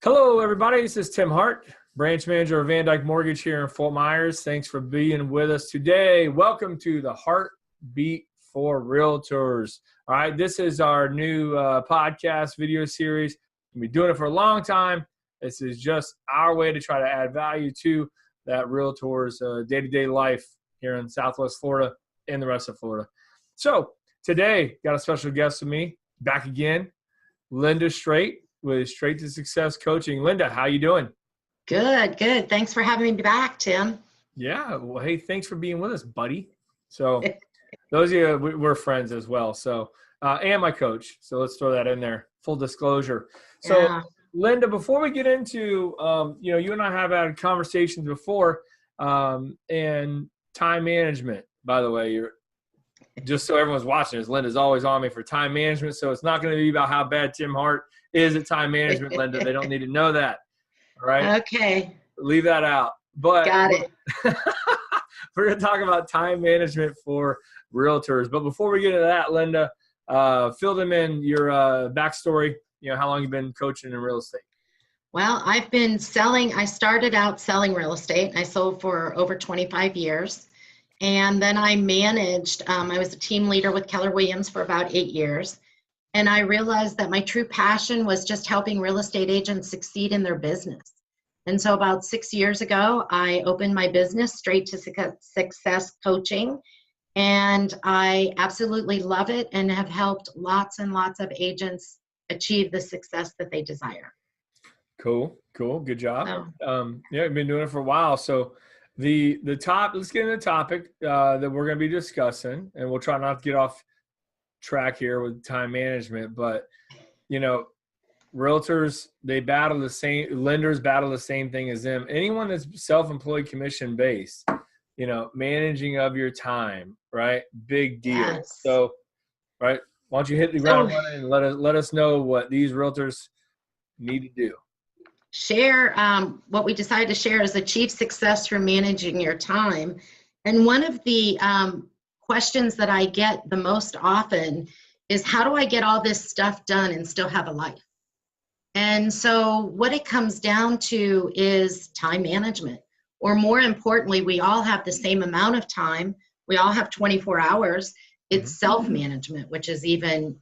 Hello, everybody. This is Tim Hart, branch manager of VanDyk Mortgage here in Fort Myers. Thanks for being with us today. Welcome to the HartBeat For Realtors. All right, this is our new podcast video series. We've been doing it for a long time. This is just our way to try to add value to that realtor's day-to-day life here in Southwest Florida and the rest of Florida. So today, got a special guest with me, back again, Linda Straight with Straight to Success Coaching. Linda, how you doing? Good. Thanks for having me back, Tim. Yeah. Well, hey, thanks for being with us, buddy. So those of you, we're friends as well. So, and my coach. So let's throw that in there. Full disclosure. So Yeah. Linda, before we get into, you and I have had conversations before, and time management, by the way, just so everyone's watching this, Linda's always on me for time management. So it's not going to be about how bad Tim Hart is at time management, Linda. They don't need to know that. All right. Okay. Leave that out. But Got it. we're going to talk about time management for realtors. But before we get into that, Linda, fill them in your backstory, how long you've been coaching in real estate. Well, I've been selling. I started out selling real estate. I sold for over 25 years. And then I managed, I was a team leader with Keller Williams for about 8 years. And I realized that my true passion was just helping real estate agents succeed in their business. And so about 6 years ago, I opened my business, Straight to Success Coaching. And I absolutely love it and have helped lots and lots of agents achieve the success that they desire. Cool. Good job. I've been doing it for a while. So let's get into the topic that we're going to be discussing, and we'll try not to get off track here with time management, but realtors, lenders battle the same thing as them. Anyone that's self-employed, commission based, managing of your time, right? Big deal. Yes. So, right. Why don't you hit the ground running and let us know what these realtors need to do. Share what we decided to share is achieve success through managing your time. And one of the questions that I get the most often is, how do I get all this stuff done and still have a life? And so what it comes down to is time management, or more importantly, we all have the same amount of time. We all have 24 hours. It's self-management, which is even,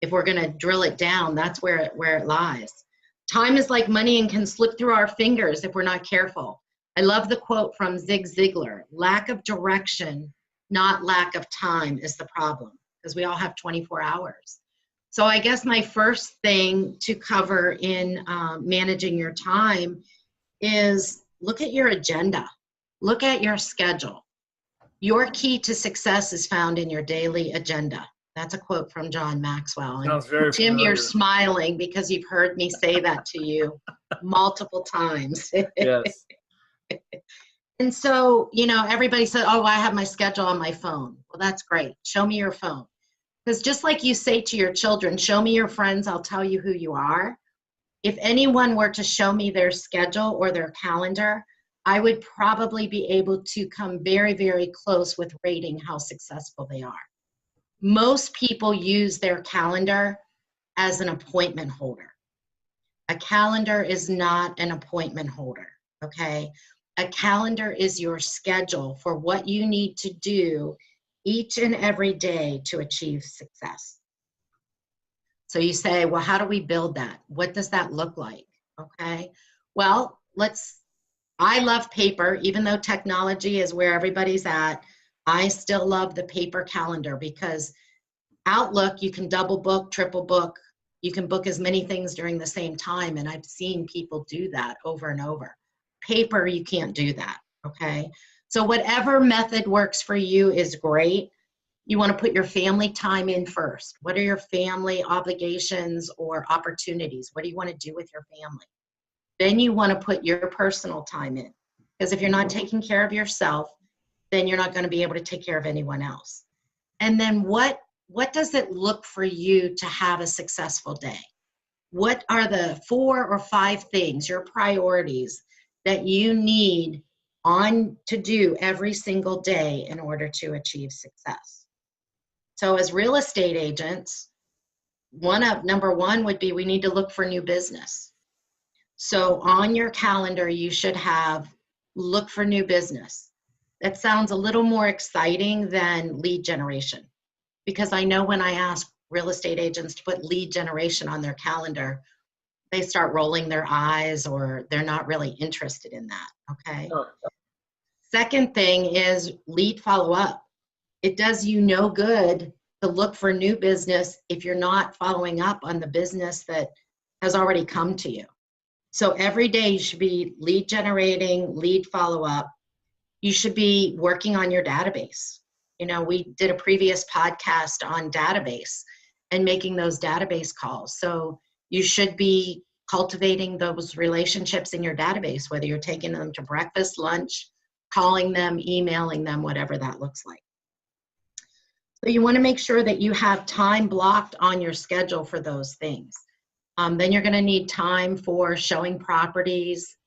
if we're going to drill it down, that's where it lies. Time is like money and can slip through our fingers if we're not careful. I love the quote from Zig Ziglar: lack of direction, not lack of time, is the problem, because we all have 24 hours. So I guess my first thing to cover in managing your time is look at your agenda. Look at your schedule. Your key to success is found in your daily agenda. That's a quote from John Maxwell. Sounds very Tim, familiar. you're smiling because you've heard me say that to you multiple times. Yes. And so, everybody said, oh, I have my schedule on my phone. Well, that's great. Show me your phone. Because just like you say to your children, show me your friends, I'll tell you who you are. If anyone were to show me their schedule or their calendar, I would probably be able to come very, very close with rating how successful they are. Most people use their calendar as an appointment holder. A calendar is not an appointment holder, okay? A calendar is your schedule for what you need to do each and every day to achieve success. So you say, well, how do we build that? What does that look like? Okay, well, I love paper. Even though technology is where everybody's at, I still love the paper calendar, because Outlook, you can double book, triple book. You can book as many things during the same time, and I've seen people do that over and over. Paper, you can't do that, okay? So whatever method works for you is great. You want to put your family time in first. What are your family obligations or opportunities? What do you want to do with your family? Then you want to put your personal time in, because if you're not taking care of yourself, then you're not going to be able to take care of anyone else. And then what does it look for you to have a successful day? What are the 4 or 5 things, your priorities, that you need to do every single day in order to achieve success? So as real estate agents, number one would be, we need to look for new business. So on your calendar, you should have look for new business. That sounds a little more exciting than lead generation, because I know when I ask real estate agents to put lead generation on their calendar, they start rolling their eyes or they're not really interested in that. Okay. Oh, Second thing is lead follow up. It does you no good to look for new business if you're not following up on the business that has already come to you. So every day you should be lead generating, lead follow up. You should be working on your database. You know, we did a previous podcast on database and making those database calls. So you should be cultivating those relationships in your database, whether you're taking them to breakfast, lunch, calling them, emailing them, whatever that looks like. So you want to make sure that you have time blocked on your schedule for those things. Then you're going to need time for showing properties,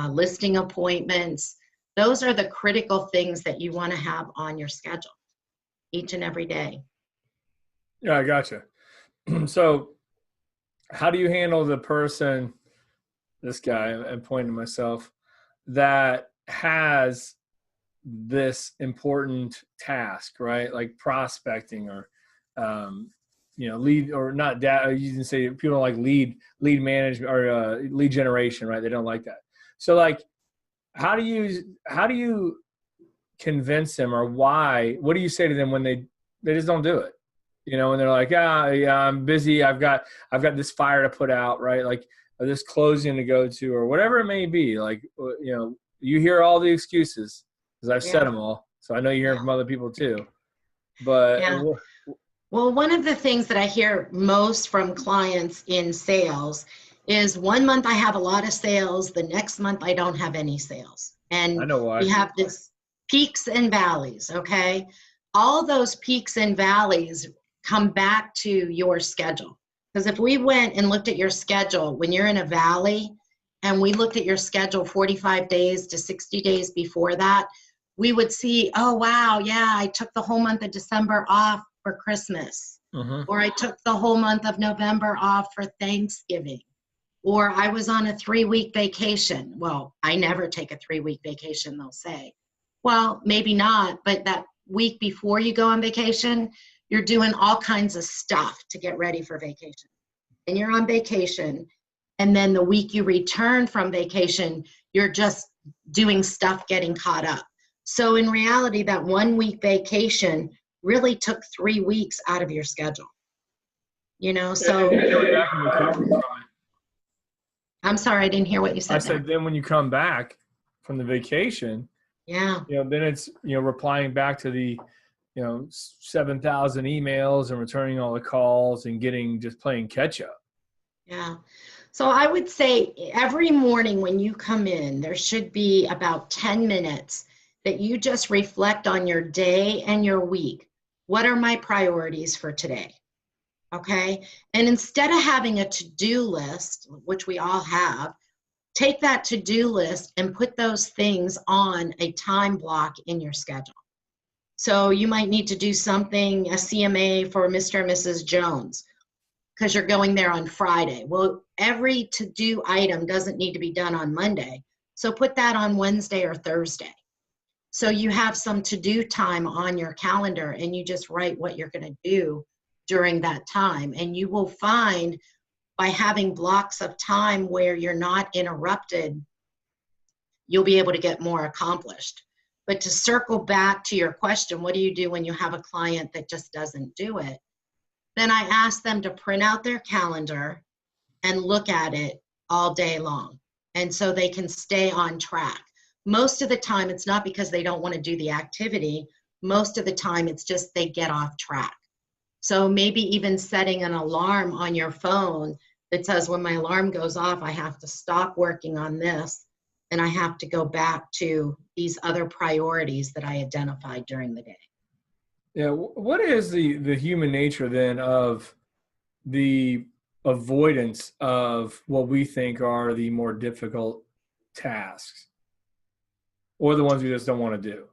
listing appointments. Those are the critical things that you want to have on your schedule each and every day. yeah, I gotcha. So how do you handle the person, this guy, I'm pointing to myself, that has this important task, right? Like prospecting or, lead or not data. You can say people don't like lead management or lead generation, right? They don't like that. So like, how do you convince them, or why? What do you say to them when they just don't do it? You know, and they're like, yeah, I'm busy. I've got this fire to put out, right? Like this closing to go to, or whatever it may be. Like, you hear all the excuses because I've said them all. So I know you hear from other people too. But well, one of the things that I hear most from clients in sales is 1 month I have a lot of sales, the next month I don't have any sales. And I know why. we have this peaks and valleys, okay? All those peaks and valleys come back to your schedule. Because if we went and looked at your schedule when you're in a valley, and we looked at your schedule 45 days to 60 days before that, we would see, oh, wow, yeah, I took the whole month of December off for Christmas. Mm-hmm. Or I took the whole month of November off for Thanksgiving. Or I was on a 3-week vacation. Well, I never take a 3-week vacation, they'll say. Well, maybe not, but that week before you go on vacation, you're doing all kinds of stuff to get ready for vacation. And you're on vacation, and then the week you return from vacation, you're just doing stuff getting caught up. So in reality, that 1-week vacation really took 3 weeks out of your schedule. You know, so I'm sorry, I didn't hear what you said. I said, then when you come back from the vacation, then it's, replying back to the, 7,000 emails and returning all the calls and just playing catch up. Yeah. So I would say every morning when you come in, there should be about 10 minutes that you just reflect on your day and your week. What are my priorities for today? Okay. And instead of having a to-do list, which we all have, take that to-do list and put those things on a time block in your schedule. So you might need to do something, a CMA for Mr. and Mrs. Jones, because you're going there on Friday. Well, every to-do item doesn't need to be done on Monday. So put that on Wednesday or Thursday. So you have some to-do time on your calendar and you just write what you're going to do during that time. And you will find by having blocks of time where you're not interrupted, you'll be able to get more accomplished. But to circle back to your question, what do you do when you have a client that just doesn't do it? Then I ask them to print out their calendar and look at it all day long. And so they can stay on track. Most of the time, it's not because they don't want to do the activity. Most of the time, it's just they get off track. So maybe even setting an alarm on your phone that says when my alarm goes off, I have to stop working on this and I have to go back to these other priorities that I identified during the day. Yeah. What is the human nature then of the avoidance of what we think are the more difficult tasks, or the ones we just don't want to do?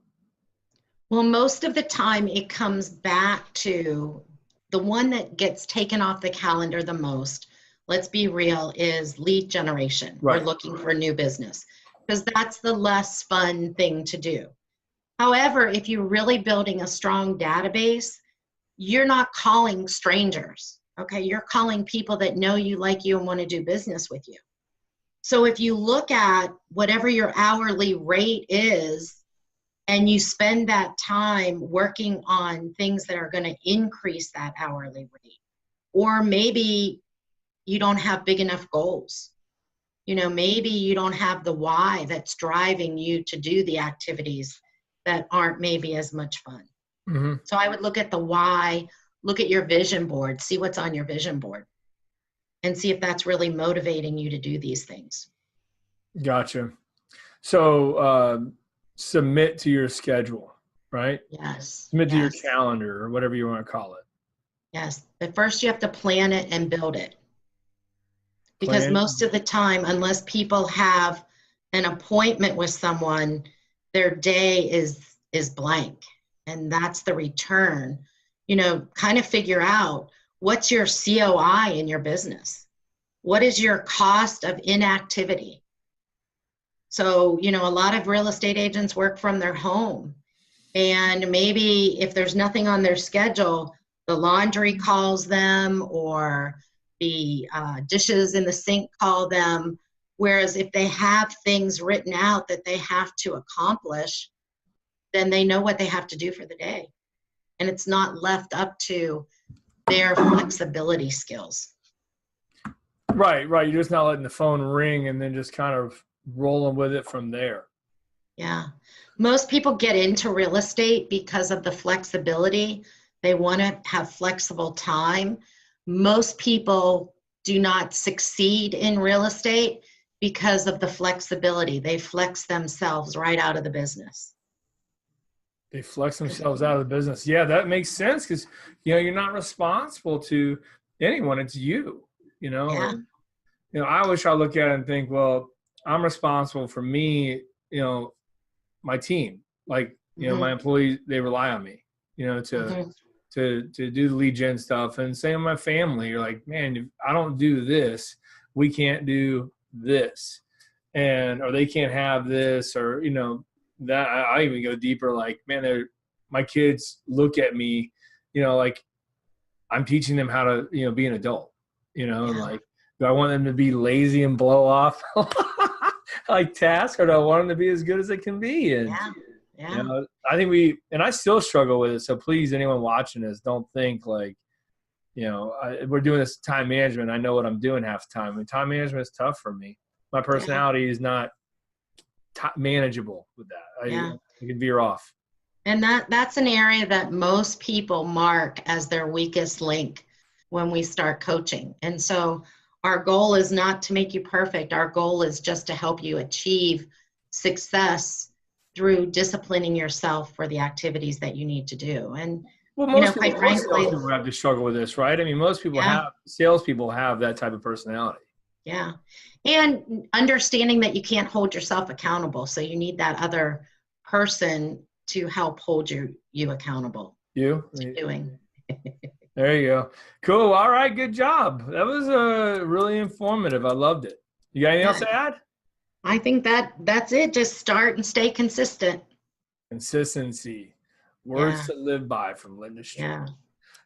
Well, most of the time it comes back to the one that gets taken off the calendar the most, let's be real, is lead generation. Right. We're looking for new business because that's the less fun thing to do. However, if you're really building a strong database, you're not calling strangers, okay? You're calling people that know you, like you, and want to do business with you. So if you look at whatever your hourly rate is, and you spend that time working on things that are going to increase that hourly rate, or maybe you don't have big enough goals. Maybe you don't have the why that's driving you to do the activities that aren't maybe as much fun. Mm-hmm. So I would look at the why, look at your vision board, see what's on your vision board, and see if that's really motivating you to do these things. Gotcha. So submit to your schedule, right? Yes. Submit to your calendar or whatever you want to call it. Yes. But first you have to plan it and build it. Because most of the time, unless people have an appointment with someone, their day is blank. And that's the return. Kind of figure out what's your COI in your business. What is your cost of inactivity? So, a lot of real estate agents work from their home. And maybe if there's nothing on their schedule, the laundry calls them, or the dishes in the sink call them. Whereas if they have things written out that they have to accomplish, then they know what they have to do for the day. And it's not left up to their flexibility skills. Right. You're just not letting the phone ring and then just kind of rolling with it from there. Yeah. Most people get into real estate because of the flexibility. They want to have flexible time. Most people do not succeed in real estate because of the flexibility. They flex themselves right out of the business. They flex themselves out of the business. Yeah, that makes sense because, you're not responsible to anyone. It's you, Yeah. I always try to look at it and think, well, I'm responsible for me, my team, like, my employees, they rely on me, to do the lead gen stuff. And same with my family. You're like, man, if I don't do this, we can't do this. Or they can't have this, or, that I even go deeper. Like, man, my kids look at me, like I'm teaching them how to, be an adult, and like, do I want them to be lazy and blow off like tasks, or do I want them to be as good as they can be? And, I think and I still struggle with it. So please, anyone watching this, don't think like, we're doing this time management. I know what I'm doing half the time. I mean, time management is tough for me. My personality is not manageable with that. I can veer off. And that's an area that most people mark as their weakest link when we start coaching. And so our goal is not to make you perfect. Our goal is just to help you achieve success through disciplining yourself for the activities that you need to do. And most people have to struggle with this, right? I mean, most people salespeople have that type of personality. Yeah. And understanding that you can't hold yourself accountable. So you need that other person to help hold you accountable. Doing. There you go. Cool. All right. Good job. That was really informative. I loved it. You got anything else to add? I think that's it. Just start and stay consistent. Consistency. Words to live by from Linda Straight. Yeah.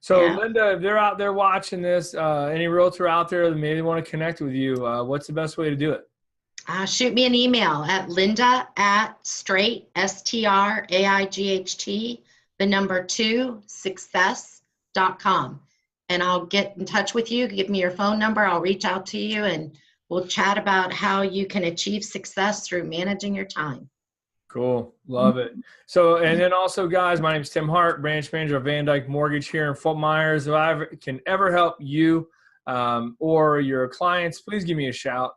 So Linda, if they're out there watching this, any realtor out there that maybe want to connect with you, what's the best way to do it? Shoot me an email at linda@straight, STRAIGHT, 2 success.com. And I'll get in touch with you. Give me your phone number. I'll reach out to you and we'll chat about how you can achieve success through managing your time. Cool. Love it. So, and then also, guys, my name is Tim Hart, branch manager of VanDyk Mortgage here in Fort Myers. If I can ever help you or your clients, please give me a shout,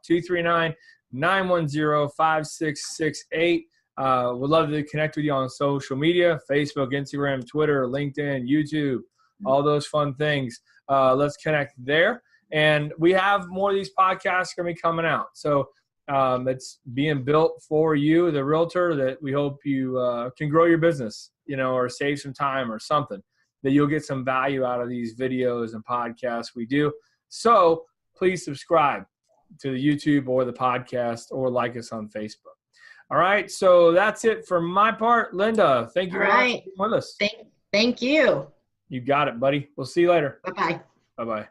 239-910-5668. Would love to connect with you on social media, Facebook, Instagram, Twitter, LinkedIn, YouTube, all those fun things. Let's connect there. And we have more of these podcasts going to be coming out. So it's being built for you, the realtor, that we hope you can grow your business, or save some time or something, that you'll get some value out of these videos and podcasts we do. So please subscribe to the YouTube or the podcast, or like us on Facebook. All right. So that's it for my part. Linda, thank you All right. for being with us. Thank you. You got it, buddy. We'll see you later. Bye-bye. Bye-bye.